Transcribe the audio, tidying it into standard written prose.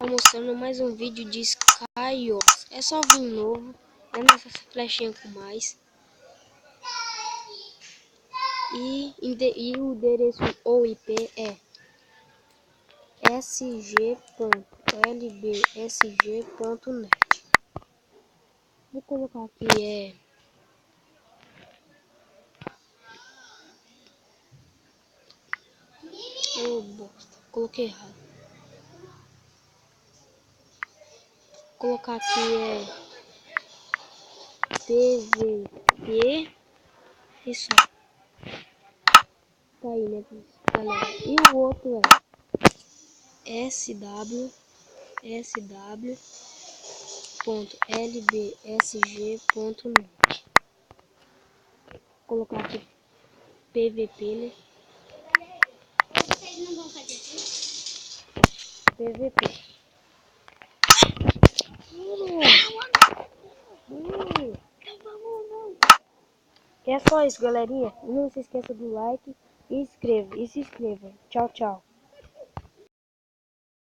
mostrando mais um vídeo de Skywars. É só vir novo, nessa flechinha com mais. E o endereço ou IP é sg.lbsg.net. Vou colocar aqui bosta, coloquei errado. Vou colocar aqui PVP. Isso tá aí, né, galera? E o outro é sw.lbsg.net. Vou colocar aqui PVP, né? Vocês não vão fazer isso? PVP. É só isso, galerinha. Não se esqueça do like e se inscreva. Tchau, tchau.